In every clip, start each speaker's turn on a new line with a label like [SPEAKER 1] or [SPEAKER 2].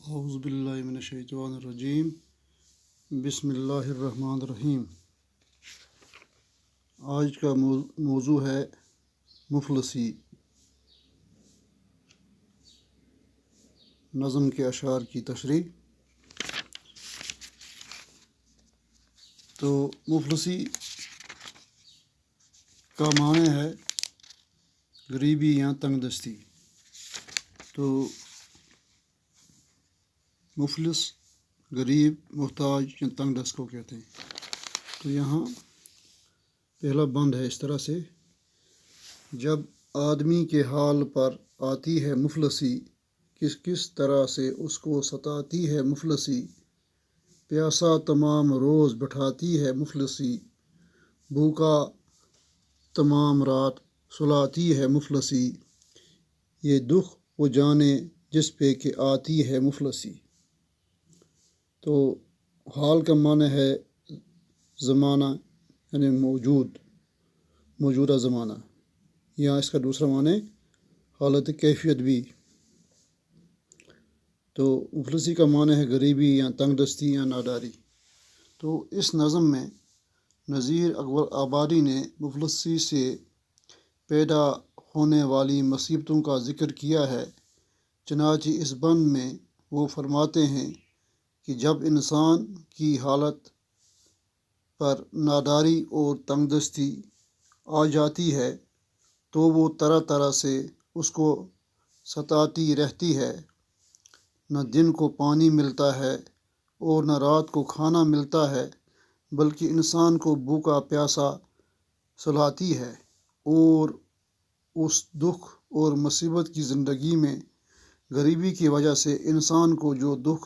[SPEAKER 1] اعوذ باللہ من الشیطان الرجیم بسم اللہ الرحمن الرحیم۔ آج کا موضوع ہے مفلسی، نظم کے اشعار کی تشریح۔ تو مفلسی کا معنی ہے غریبی یا تنگ دستی۔ تو مفلس غریب، محتاج یا تنگ دست کو کہتے ہیں۔ تو یہاں پہلا بند ہے اس طرح سے: جب آدمی کے حال پر آتی ہے مفلسی، کس طرح سے اس کو ستاتی ہے مفلسی، پیاسا تمام روز بٹھاتی ہے مفلسی، بھوکا تمام رات سلاتی ہے مفلسی، یہ دکھ وہ جانے جس پہ کہ آتی ہے مفلسی۔ تو حال کا معنی ہے زمانہ، یعنی موجودہ زمانہ، یا اس کا دوسرا معنی حالت کیفیت بھی۔ تو مفلسی کا معنی ہے غریبی یا تنگ دستی یا ناداری۔ تو اس نظم میں نذیر اکبر آبادی نے مفلسی سے پیدا ہونے والی مصیبتوں کا ذکر کیا ہے۔ چنانچہ اس بند میں وہ فرماتے ہیں کہ جب انسان کی حالت پر ناداری اور تنگ دستی آ جاتی ہے تو وہ طرح طرح سے اس کو ستاتی رہتی ہے۔ نہ دن کو پانی ملتا ہے اور نہ رات کو کھانا ملتا ہے، بلکہ انسان کو بھوکا پیاسا سلاتی ہے، اور اس دکھ اور مصیبت کی زندگی میں غریبی کی وجہ سے انسان کو جو دکھ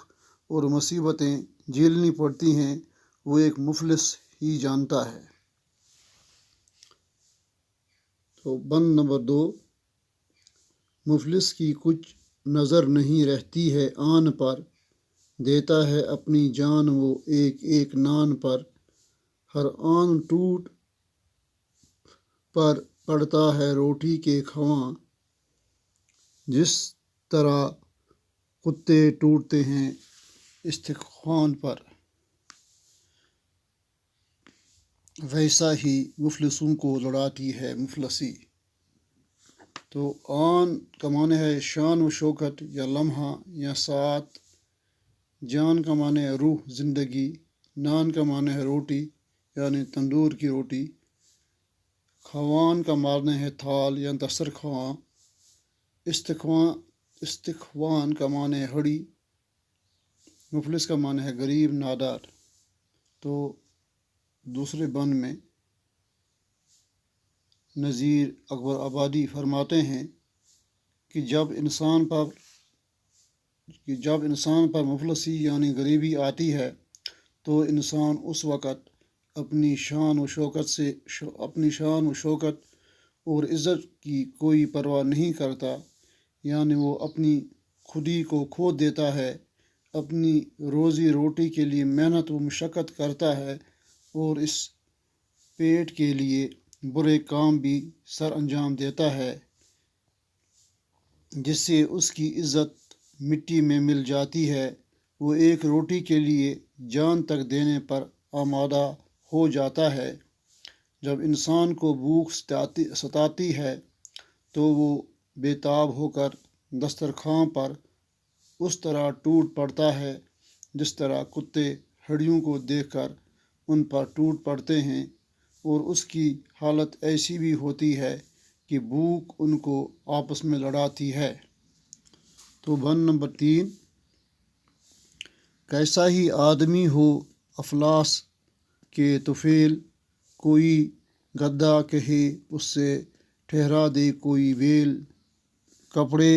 [SPEAKER 1] اور مصیبتیں جھیلنی پڑتی ہیں وہ ایک مفلس ہی جانتا ہے۔ تو بند نمبر 2: مفلس کی کچھ نظر نہیں رہتی ہے آن پر، دیتا ہے اپنی جان وہ ایک ایک نان پر، ہر آن ٹوٹ پر پڑتا ہے روٹی کے کھواں، جس طرح کتے ٹوٹتے ہیں استخوان پر، ویسا ہی مفلسوں کو لڑاتی ہے مفلسی۔ تو آن کا معنی ہے شان و شوکت یا لمحہ یا ساعت، جان کا معنی ہے روح، زندگی، نان کا معنی ہے روٹی یعنی تندور کی روٹی، خوان کا معنی ہے تھال یا دسترخوان، استخوان کا معنی ہے ہڑی، مفلس کا معنی ہے غریب، نادار۔ تو دوسرے بند میں نذیر اکبر آبادی فرماتے ہیں کہ جب انسان پر مفلسی یعنی غریبی آتی ہے تو انسان اس وقت اپنی شان و شوکت اور عزت کی کوئی پرواہ نہیں کرتا، یعنی وہ اپنی خودی کو کھو دیتا ہے، اپنی روزی روٹی کے لیے محنت و مشقت کرتا ہے، اور اس پیٹ کے لیے برے کام بھی سر انجام دیتا ہے، جس سے اس کی عزت مٹی میں مل جاتی ہے۔ وہ ایک روٹی کے لیے جان تک دینے پر آمادہ ہو جاتا ہے۔ جب انسان کو بھوک ستاتی ہے تو وہ بے تاب ہو کر دسترخوان پر اس طرح ٹوٹ پڑتا ہے جس طرح کتے ہڈیوں کو دیکھ کر ان پر ٹوٹ پڑتے ہیں، اور اس کی حالت ایسی بھی ہوتی ہے کہ بھوک ان کو آپس میں لڑاتی ہے۔ تو بند نمبر 3: کیسا ہی آدمی ہو افلاس کے طفیل، کوئی گدھا کہے اس سے ٹھہرا دے کوئی ویل، کپڑے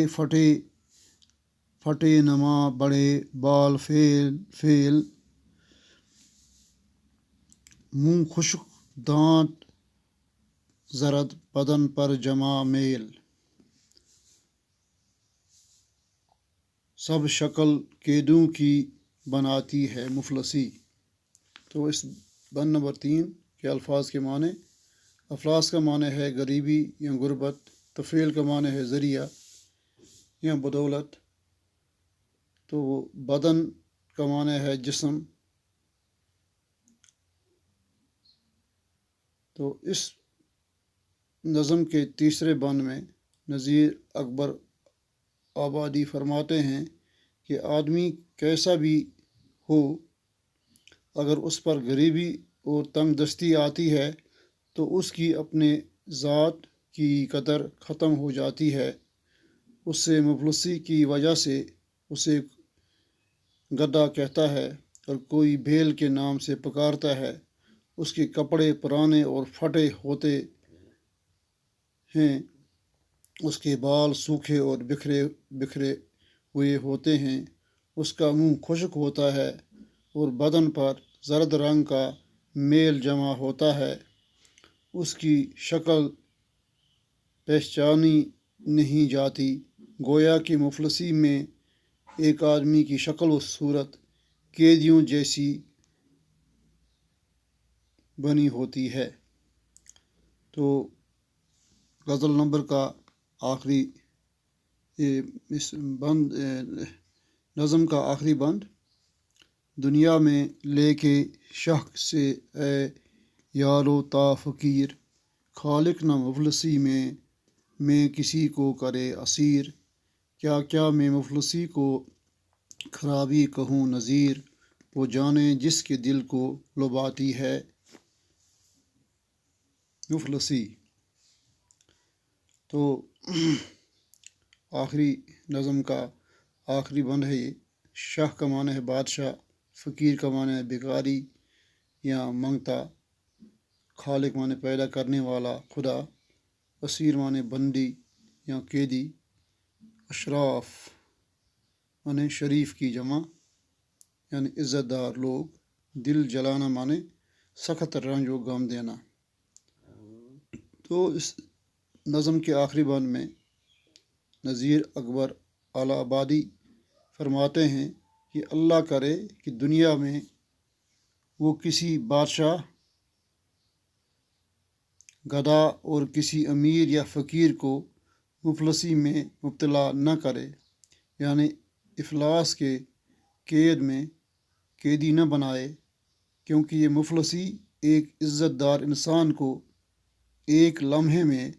[SPEAKER 1] پھٹے نما بڑے بال فیل، منہ خشک دانت زرد بدن پر جمع میل، سب شکل قیدوں کی بناتی ہے مفلسی۔ تو اس بند نمبر 3 کے الفاظ کے معنی: افلاس کا معنی ہے غریبی یا غربت، طفیل کا معنی ہے ذریعہ یا بدولت، تو بدن کا معنی ہے جسم. تو اس نظم کے تیسرے بند میں نذیر اکبر آبادی فرماتے ہیں کہ آدمی کیسا بھی ہو، اگر اس پر غریبی اور تنگ دستی آتی ہے تو اس کی اپنے ذات کی قدر ختم ہو جاتی ہے. اس سے مفلسی کی وجہ سے اسے گدھا کہتا ہے اور کوئی بھیل کے نام سے پکارتا ہے. اس کے کپڑے پرانے اور پھٹے ہوتے ہیں، اس کے بال سوکھے اور بکھرے ہوئے ہوتے ہیں، اس کا منہ خشک ہوتا ہے اور بدن پر زرد رنگ کا میل جمع ہوتا ہے. اس کی شکل پہچانی نہیں جاتی، گویا کہ مفلسی میں ایک آدمی کی شکل و صورت قیدیوں جیسی بنی ہوتی ہے. تو غزل نمبر کا آخری اس بند نظم کا آخری بند: دنیا میں لے کے شک سے اے یارو تا فقیر، خالق نہ مفلسی میں کسی کو کرے اسیر. کیا کیا میں مفلسی کو خرابی کہوں نذیر، وہ جانے جس کے دل کو لبھاتی ہے مفلسی. تو آخری نظم کا آخری بند ہے یہ. شاہ کا معنی ہے بادشاہ، فقیر کا معنی ہے بھکاری یا منگتا، خالق معنی پیدا کرنے والا خدا، اسیر معنی بندی یا قیدی، اشراف معنی شریف کی جمع یعنی عزت دار لوگ، دل جلانا معنی سخت رنج و غم دینا. تو اس نظم کے آخری بند میں نذیر اکبر اعلیٰ آبادی فرماتے ہیں کہ اللہ کرے کہ دنیا میں وہ کسی بادشاہ، گدھا اور کسی امیر یا فقیر کو مفلسی میں مبتلا نہ کرے، یعنی افلاس کے قید میں قیدی نہ بنائے، کیونکہ یہ مفلسی ایک عزت دار انسان کو ایک لمحے میں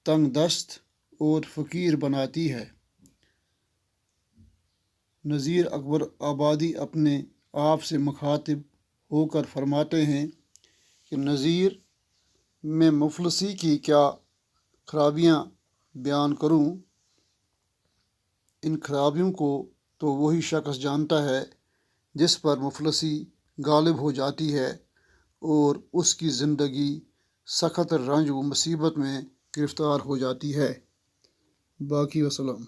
[SPEAKER 1] تنگ دست اور فقیر بناتی ہے. نذیر اکبر آبادی اپنے آپ سے مخاطب ہو کر فرماتے ہیں کہ نذیر، میں مفلسی کی کیا خرابیاں بیان کروں؟ ان خرابیوں کو تو وہی شخص جانتا ہے جس پر مفلسی غالب ہو جاتی ہے اور اس کی زندگی سخت رنج و مصیبت میں گرفتار ہو جاتی ہے. باقی وسلام.